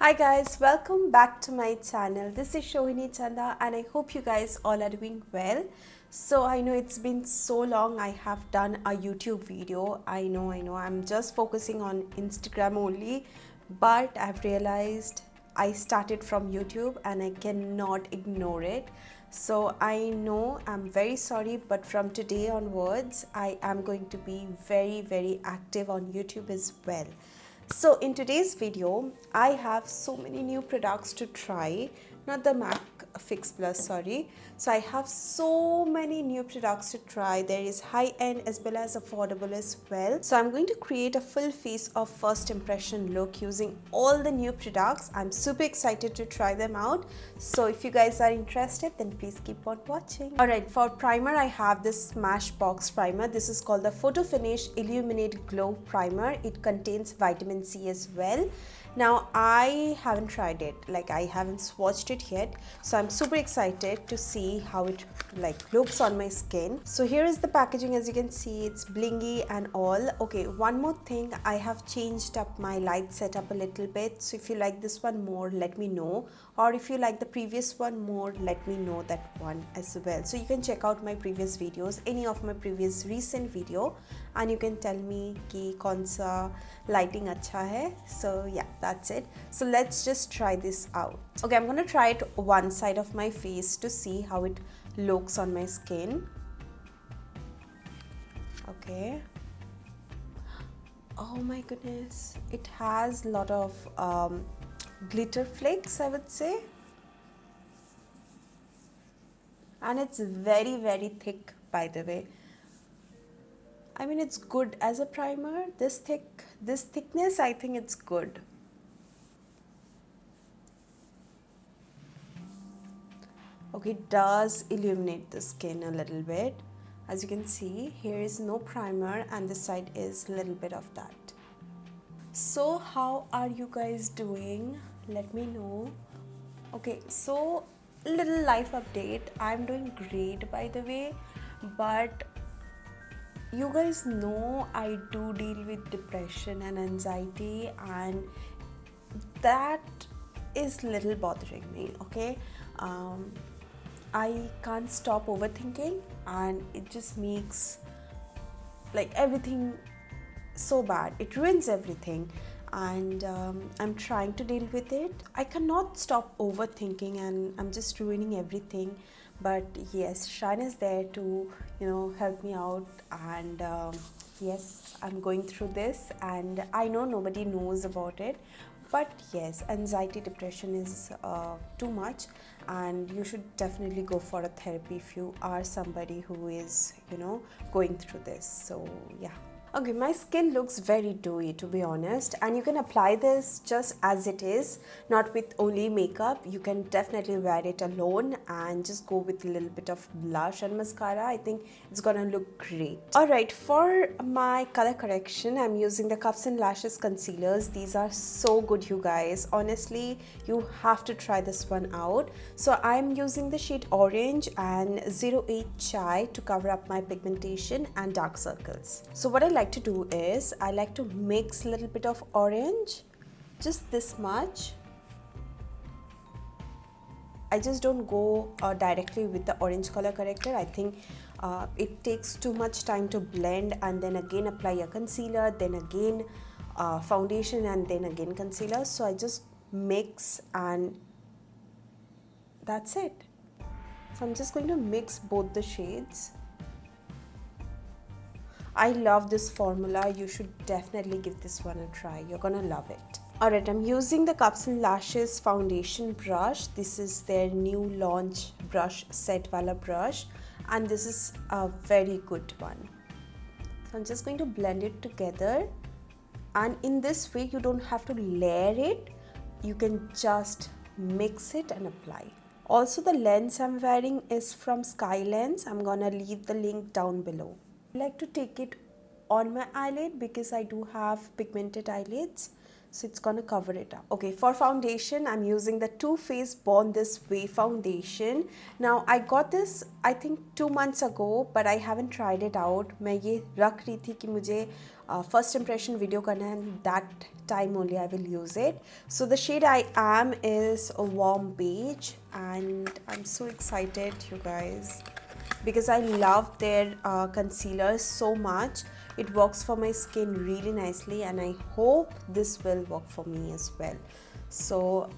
Hi guys, welcome back to my channel. This is Sohini Chanda and I hope you guys all are doing well. So I know it's been so long I have done a YouTube video. I know, I'm just focusing on Instagram only, but I've realized I started from YouTube and I cannot ignore it. So I know I'm very sorry, but from today onwards I am going to be very active on YouTube as well. So in today's video, I have so many new products to try, not the Mac Fix Plus, sorry. So I have so many new products to try. There is high-end as well as affordable as well. So I'm going to create a full face of first impression look using all the new products. I'm super excited to try them out. So if you guys are interested, then please keep on watching. Alright, for primer, I have this Smashbox primer. This is called the Photo Finish Illuminate Glow Primer. It contains vitamin C as well. Now I haven't tried it, like I haven't swatched it yet, so I'm super excited to see how it looks on my skin. So here is the packaging. As you can see, it's blingy and all. Okay, one more thing, I have changed up my light setup a little bit, so if you like this one more, let me know, or if you like the previous one more, let me know that one as well. So you can check out my previous videos, any of my previous recent video, and you can tell me ki kaun sa lighting acha hai. So yeah, that's it. So let's just try this out. Okay, I'm gonna try it one side of my face to see how it looks on my skin. Okay. Oh my goodness, it has a lot of glitter flakes, I would say, and it's very thick, by the way. I mean, it's good as a primer. This thickness, I think it's good. Okay, it does illuminate the skin a little bit. As you can see, here is no primer and this side is a little bit of that. So how are you guys doing? Let me know. Okay, so little life update. I'm doing great, by the way, but you guys know I do deal with depression and anxiety, and that is little bothering me. Okay, I can't stop overthinking and it just makes like everything so bad. It ruins everything, and I'm trying to deal with it. I cannot stop overthinking and I'm just ruining everything. But yes, Shine is there to help me out, and yes, I'm going through this and I know nobody knows about it, but yes, anxiety, depression is too much, and you should definitely go for a therapy if you are somebody who is going through this. So yeah. Okay, my skin looks very dewy, to be honest, and you can apply this just as it is, not with only makeup. You can definitely wear it alone and just go with a little bit of blush and mascara. I think it's gonna look great. Alright, for my color correction, I'm using the Cuffs and Lashes concealers. These are so good, you guys. Honestly, you have to try this one out. So I'm using the shade Orange and 08 Chai to cover up my pigmentation and dark circles. So what I like to do is I like to mix a little bit of orange, just this much. I just don't go directly with the orange color corrector. I think it takes too much time to blend and then again apply a concealer, then again foundation, and then again concealer. So I just mix and that's it. So I'm just going to mix both the shades. I love this formula. You should definitely give this one a try. You're gonna love it. Alright, I'm using the Cuffs and Lashes foundation brush. This is their new launch brush set wala brush, and this is a very good one. So I'm just going to blend it together, and in this way you don't have to layer it. You can just mix it and apply. Also, the lens I'm wearing is from Sky Lens. I'm gonna leave the link down below. I like to take it on my eyelid because I do have pigmented eyelids. so it's gonna cover it up. Okay, for foundation, I'm using the Too Faced Born This Way foundation. Now, I got this, I think 2 months ago, but I haven't tried it out. मैं ये रख रही थी कि मुझे first impression video करना है, and that time only I will use it. So the shade I am is a warm beige, and I'm so excited, you guys, because I love their concealer so much. It works for my skin really nicely, and I hope this will work for me as well. So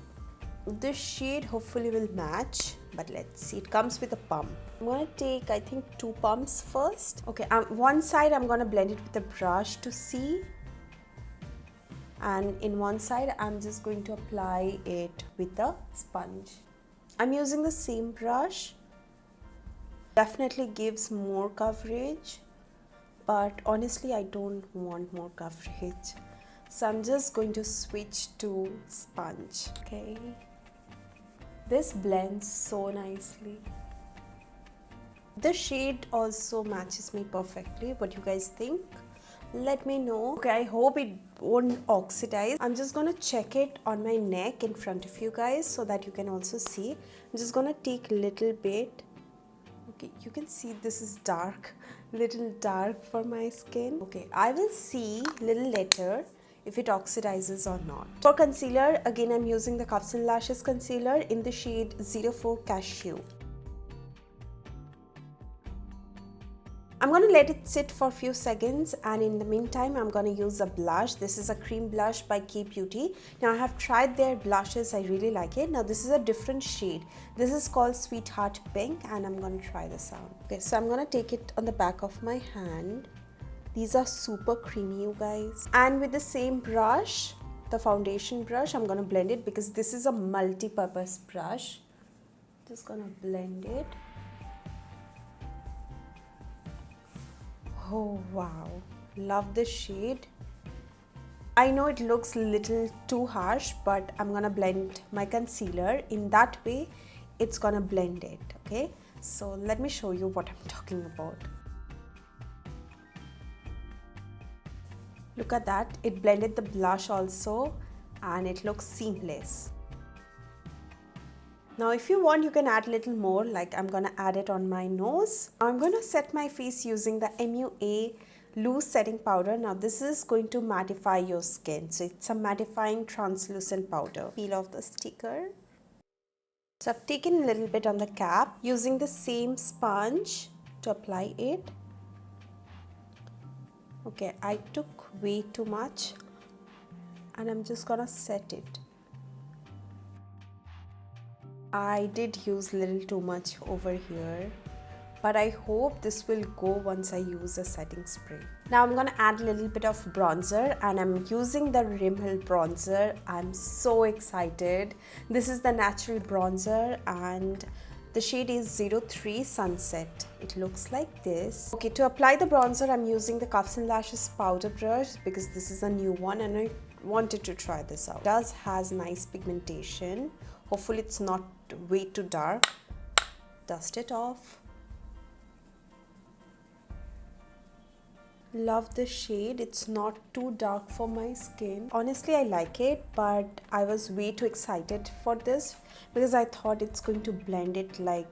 this shade hopefully will match, but let's see. It comes with a pump. I'm gonna take, I think, 2 pumps first. Okay, one side I'm gonna blend it with a brush to see, and in one side I'm just going to apply it with a sponge. I'm using the same brush. Definitely gives more coverage, but honestly I don't want more coverage, so I'm just going to switch to sponge. Okay, this blends so nicely. The shade also matches me perfectly. What you guys think? Let me know. Okay, I hope it won't oxidize. I'm just gonna check it on my neck in front of you guys so that you can also see. I'm just gonna take a little bit. Okay, you can see this is dark, little dark for my skin. Okay, I will see little later if it oxidizes or not. For concealer, again I'm using the Cuffs and Lashes concealer in the shade 04 Cashew. I'm going to let it sit for a few seconds, and in the meantime I'm going to use a blush. This is a cream blush by K Beauty. Now I have tried their blushes, I really like it. Now this is a different shade. This is called Sweetheart Pink, and I'm going to try this out. Okay, so I'm going to take it on the back of my hand. These are super creamy, you guys. And with the same brush, the foundation brush, I'm going to blend it because this is a multi-purpose brush. Just going to blend it. Oh wow, love this shade. I know it looks a little too harsh, but I'm gonna blend my concealer. In that way, it's gonna blend it, okay? So let me show you what I'm talking about. Look at that, it blended the blush also, and it looks seamless. Now if you want, you can add a little more, like I'm gonna add it on my nose. Now I'm gonna set my face using the MUA loose setting powder. Now this is going to mattify your skin. So it's a mattifying translucent powder. Peel off the sticker. So I've taken a little bit on the cap, using the same sponge to apply it. Okay, I took way too much, and I'm just gonna set it. I did use a little too much over here, but I hope this will go once I use a setting spray. Now I'm gonna add a little bit of bronzer, and I'm using the Rimmel bronzer. I'm so excited. This is the natural bronzer, and the shade is 03 Sunset. It looks like this. Okay, to apply the bronzer, I'm using the Cuffs and Lashes powder brush because this is a new one and I wanted to try this out. It does has nice pigmentation. Hopefully it's not way too dark. Dust it off. Love the shade. It's not too dark for my skin. Honestly, I like it, but I was way too excited for this because I thought it's going to blend it like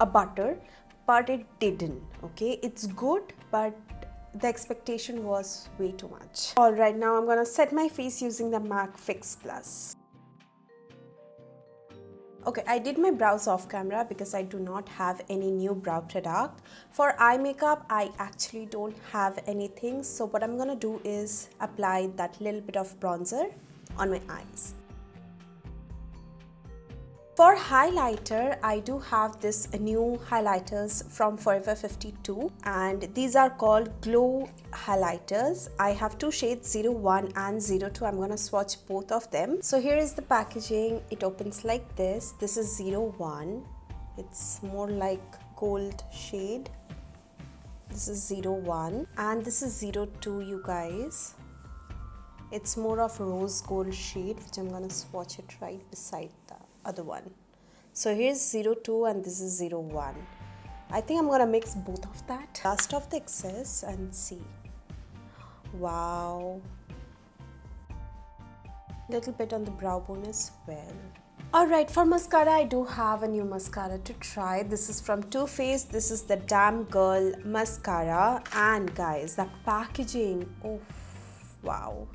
a butter, but it didn't. Okay, it's good, but the expectation was way too much. Alright, now I'm gonna set my face using the MAC Fix Plus. Okay, I did my brows off camera because I do not have any new brow product. For eye makeup, I actually don't have anything. So what I'm gonna do is apply that little bit of bronzer on my eyes. For highlighter, I do have this new highlighters from Forever 52, and these are called Glow highlighters. I have two shades, 01 and 02. I'm gonna swatch both of them. So here is the packaging. It opens like this. This is 01. It's more like gold shade. This is 01 and this is 02, you guys. It's more of rose gold shade, which I'm gonna swatch it right beside the other one. So here's 02 and this is 01. I think I'm gonna mix both of that. Dust off the excess and see. Wow. little bit on the brow bone as well. Alright, for mascara, I do have a new mascara to try. This is from Too Faced. This is the Damn Girl Mascara. And guys, the packaging, oh wow.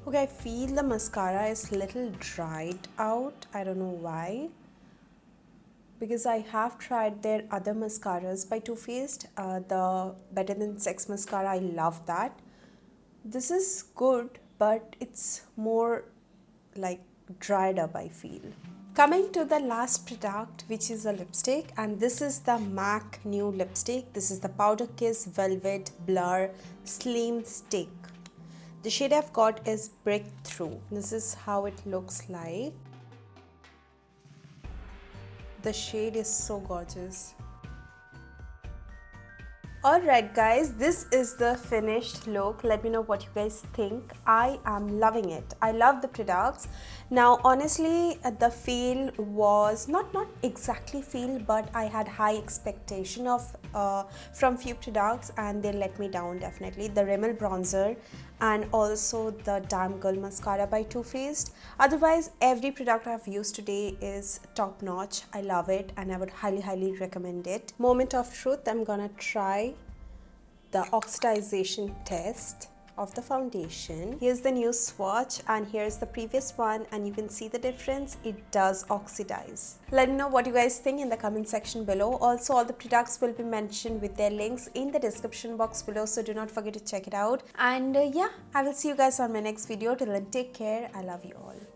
Okay, I feel the mascara is little dried out. I don't know why. Because I have tried their other mascaras by Too Faced. The Better Than Sex mascara, I love that. This is good, but it's more like dried up, I feel. Coming to the last product, which is a lipstick, and this is the MAC new lipstick. This is the Powder Kiss Velvet Blur Slim Stick. The shade I've got is Breakthrough. This is how it looks like. The shade is so gorgeous. Alright guys, this is the finished look. Let me know what you guys think. I am loving it. I love the products. Now honestly, the feel was not exactly feel, but I had high expectation of from few products and they let me down definitely. The Rimmel bronzer and also the Damn Girl mascara by Too Faced. Otherwise, every product I've used today is top notch. I love it and I would highly recommend it. Moment of truth, I'm gonna try the oxidization test of the foundation. Here's the new swatch and here's the previous one, and you can see the difference. It does oxidize. Let me know what you guys think in the comment section below. Also, all the products will be mentioned with their links in the description box below, so do not forget to check it out. And yeah, I will see you guys on my next video. Till then, take care. I love you all.